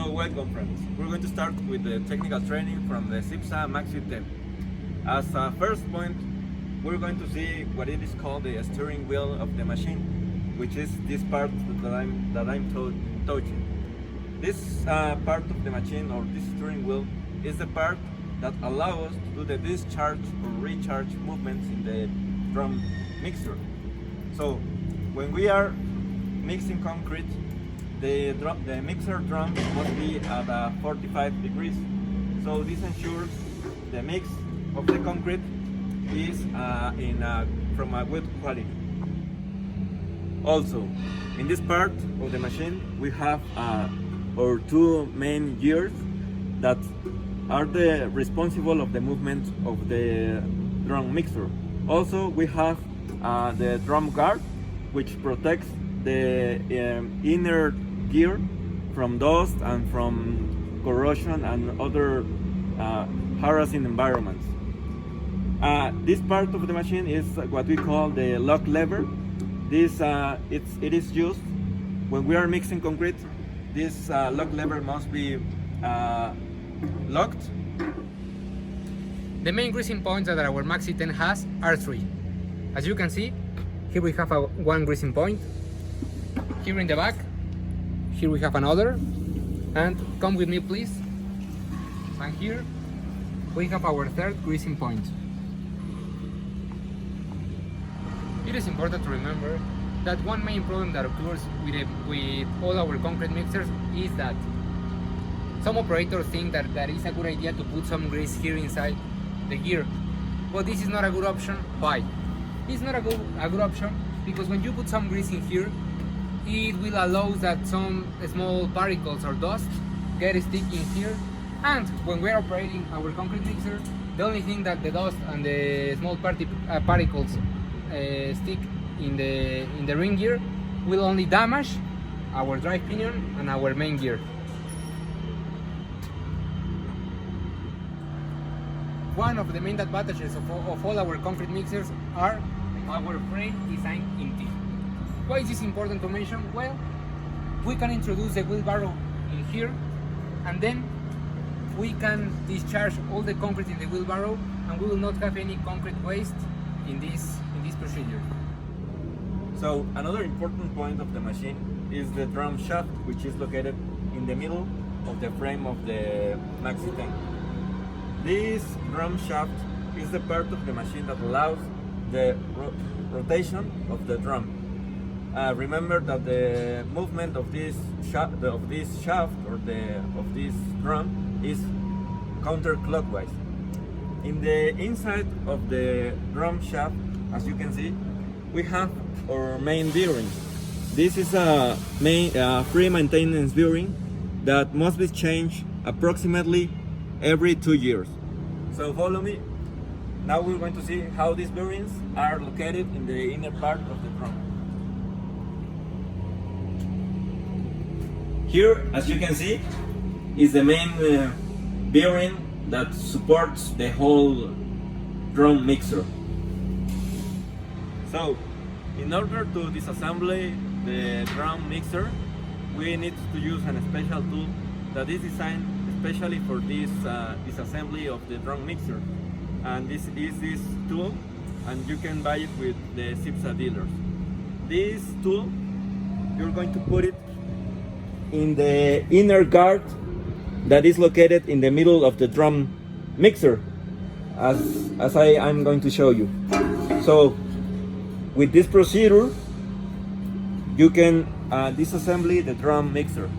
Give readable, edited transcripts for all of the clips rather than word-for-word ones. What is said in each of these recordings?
So welcome friends. We're going to start with the technical training from the CIPSA MAXI 10. As a first point, we're going to see what it is called the steering wheel of the machine, which is this part that I'm touching. This part of the machine, or this steering wheel, is the part that allows us to do the discharge or recharge movements in the drum mixer. So when we are mixing concrete, the mixer drum must be at 45 degrees. So this ensures the mix of the concrete is from a good quality. Also, in this part of the machine, we have our two main gears that are the responsible of the movement of the drum mixer. Also, we have the drum guard, which protects the inner gear from dust and from corrosion and other harassing environments. This part of the machine is what we call the lock lever. This it is used when we are mixing concrete. This lock lever must be locked. The main greasing points that our Maxi 10 has are three. As you can see, here we have one greasing point. Here in the back, here we have another. And come with me please. And here we have our third greasing point. It is important to remember that one main problem that occurs with all our concrete mixers is that some operators think that it's a good idea to put some grease here inside the gear. But this is not a good option. Why? It's not a good option because when you put some grease in here, it will allow that some small particles or dust get stuck in here. And when we're operating our concrete mixer, the only thing that the dust and the small particles stick in the ring gear will only damage our drive pinion and our main gear. One of the main advantages of all our concrete mixers are our frame design in T. Why is this important to mention? Well, we can introduce the wheelbarrow in here, and then we can discharge all the concrete in the wheelbarrow, and we will not have any concrete waste in this procedure. So another important point of the machine is the drum shaft, which is located in the middle of the frame of the Maxi 10. This drum shaft is the part of the machine that allows the rotation of the drum. Remember that the movement of this shaft or of this drum is counterclockwise. In the inside of the drum shaft, as you can see, we have our main bearing. This is a free maintenance bearing that must be changed approximately every 2 years. So follow me. Now we're going to see how these bearings are located in the inner part of the drum. Here, as you can see, is the main bearing that supports the whole drum mixer. So, in order to disassemble the drum mixer, we need to use a special tool that is designed especially for this disassembly of the drum mixer. And this is this tool, and you can buy it with the CIPSA dealers. This tool, you're going to put it in the inner guard that is located in the middle of the drum mixer, as I'm going to show you. So with this procedure, you can disassemble the drum mixer.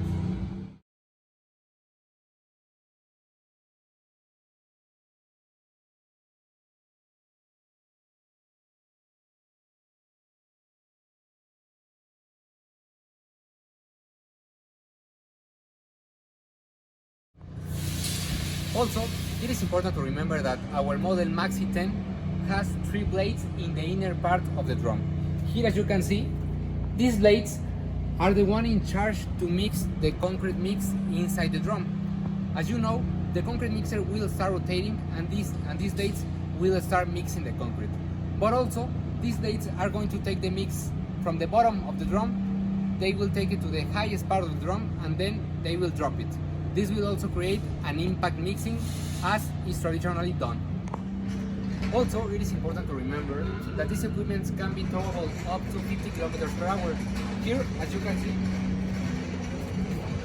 Also, it is important to remember that our model Maxi 10 has 3 blades in the inner part of the drum. Here, as you can see, these blades are the one in charge to mix the concrete mix inside the drum. As you know, the concrete mixer will start rotating, and these blades will start mixing the concrete. But also, these blades are going to take the mix from the bottom of the drum. They will take it to the highest part of the drum, and then they will drop it. This will also create an impact mixing as is traditionally done. Also, it is important to remember that these equipments can be towable up to 50 kilometers per hour. Here, as you can see,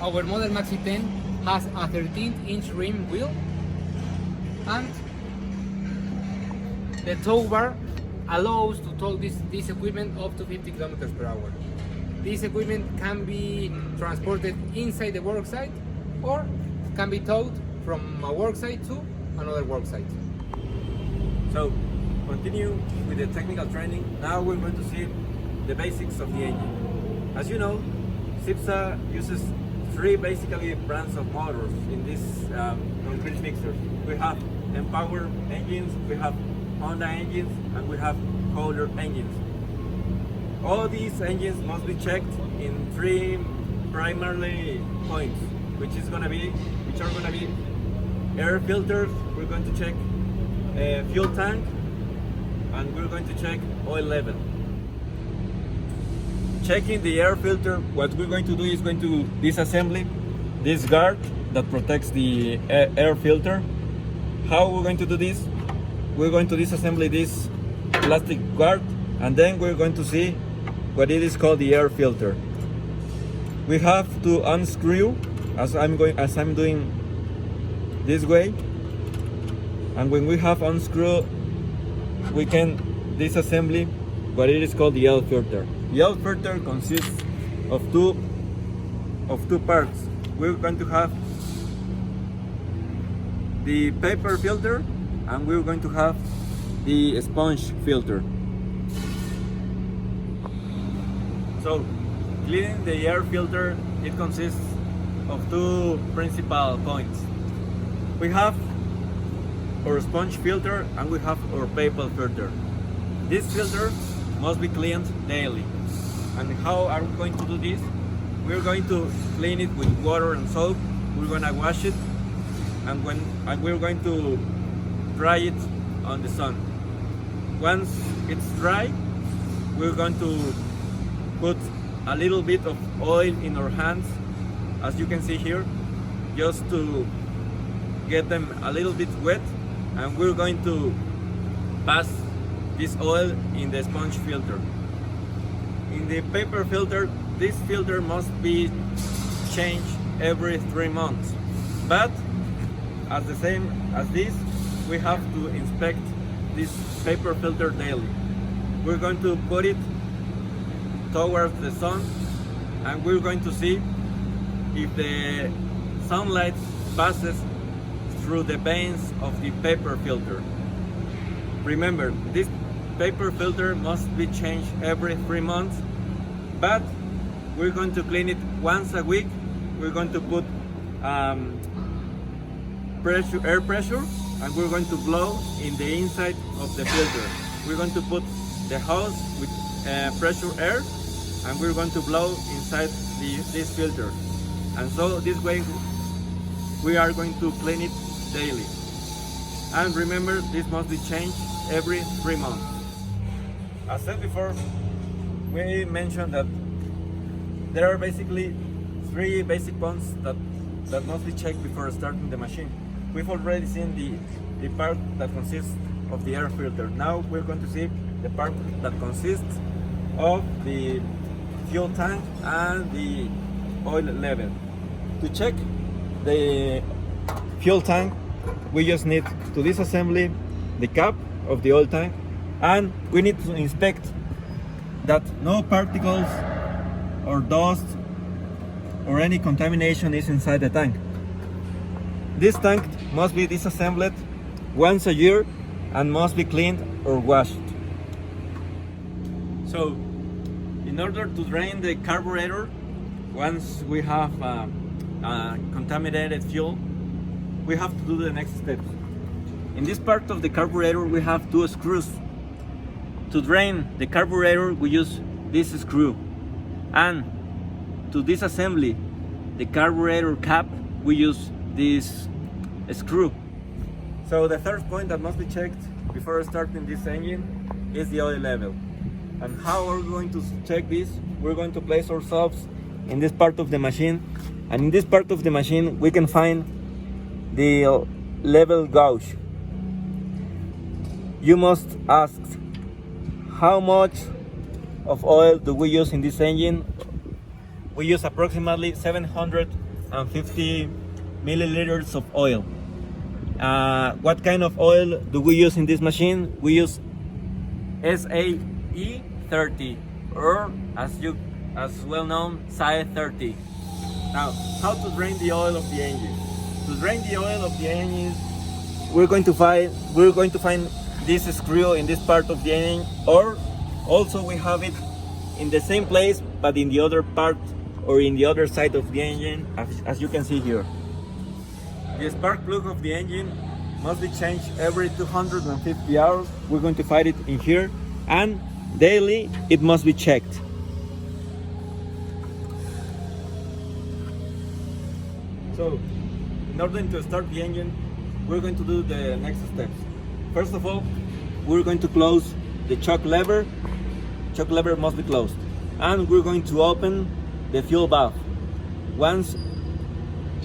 our model Maxi 10 has a 13-inch rim wheel and the tow bar allows to tow this equipment up to 50 kilometers per hour. This equipment can be transported inside the worksite or can be towed from a worksite to another worksite. So, continue with the technical training. Now we're going to see the basics of the engine. As you know, CIPSA uses three basically brands of motors in this concrete mixer. We have Empower engines, we have Honda engines, and we have Kohler engines. All these engines must be checked in three primary points, which are gonna be air filters. We're going to check fuel tank, and we're going to check oil level. Checking the air filter, what we're going to do is going to disassemble this guard that protects the air filter. How we're going to do this? We're going to disassemble this plastic guard, and then we're going to see what it is called the air filter. We have to unscrew as I'm doing this way, and when we have unscrewed, we can disassemble what it is called the air filter. The air filter consists of two parts. We're going to have the paper filter, and we're going to have the sponge filter. So, cleaning the air filter, it consists of two principal points. We have our sponge filter and we have our paper filter. This filter must be cleaned daily. And how are we going to do this? We're going to clean it with water and soap. We're going to wash it, and we're going to dry it on the sun. Once it's dry, we're going to put a little bit of oil in our hands, as you can see here, just to get them a little bit wet, and we're going to pass this oil in the sponge filter. In the paper filter, this filter must be changed every 3 months, but as the same as this, we have to inspect this paper filter daily. We're going to put it towards the sun, and we're going to see if the sunlight passes through the veins of the paper filter. Remember, this paper filter must be changed every 3 months, but we're going to clean it once a week. We're going to put air pressure, and we're going to blow in the inside of the filter. We're going to put the hose with pressure air, and we're going to blow inside this filter. And so this way we are going to clean it daily. And remember, this must be changed every 3 months. As said before, we mentioned that there are basically 3 basic points that must be checked before starting the machine. We've already seen the part that consists of the air filter. Now we're going to see the part that consists of the fuel tank and the oil level. To check the fuel tank, we just need to disassemble the cap of the oil tank, and we need to inspect that no particles or dust or any contamination is inside the tank. This tank must be disassembled once a year and must be cleaned or washed. So, in order to drain the carburetor, once we have contaminated fuel, we have to do the next steps. In this part of the carburetor, we have 2 screws. To drain the carburetor, we use this screw, and to disassemble the carburetor cap, we use this screw. So the third point that must be checked before starting this engine is the oil level. And how are we going to check this? We're going to place ourselves in this part of the machine, and in this part of the machine we can find the level gauge. You must ask, how much of oil do we use in this engine? We use approximately 750 milliliters of oil. What kind of oil do we use in this machine? We use SAE 30, or as well known, SAE 30. Now, how to drain the oil of the engine? To drain the oil of the engine, we're going to find this screw in this part of the engine, or also we have it in the same place but in the other part or in the other side of the engine, as you can see here. The spark plug of the engine must be changed every 250 hours. We're going to find it in here, and daily it must be checked. So, in order to start the engine, we're going to do the next steps. First of all, we're going to close the choke lever. Choke lever must be closed. And we're going to open the fuel valve. Once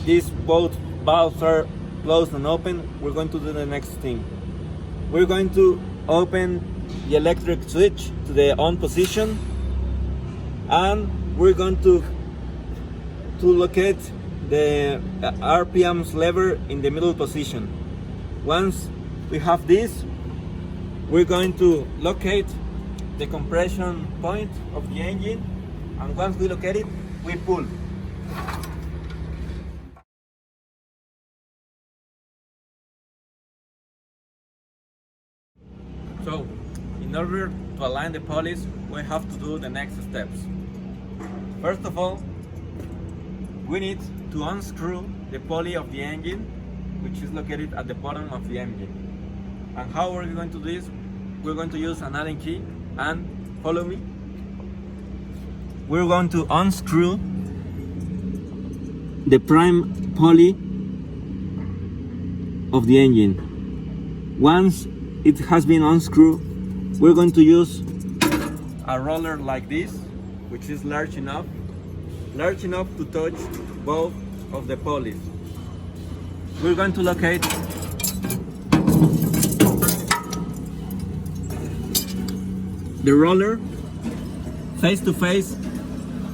these both valves are closed and open, we're going to do the next thing. We're going to open the electric switch to the on position, and we're going to locate the RPMs lever in the middle position. Once we have this, we're going to locate the compression point of the engine, and once we locate it, we pull. So, in order to align the pulleys, we have to do the next steps. First of all, we need to unscrew the pulley of the engine, which is located at the bottom of the engine. And how are we going to do this? We're going to use an Allen key, and follow me. We're going to unscrew the prime pulley of the engine. Once it has been unscrewed, we're going to use a roller like this, which is large enough to touch both of the pulleys. We're going to locate the roller face to face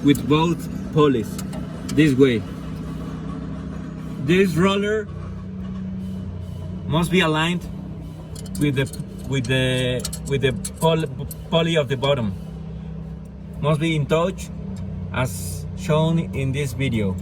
with both pulleys this way. This roller must be aligned with the pulley of the bottom. Must be in touch as shown in this video.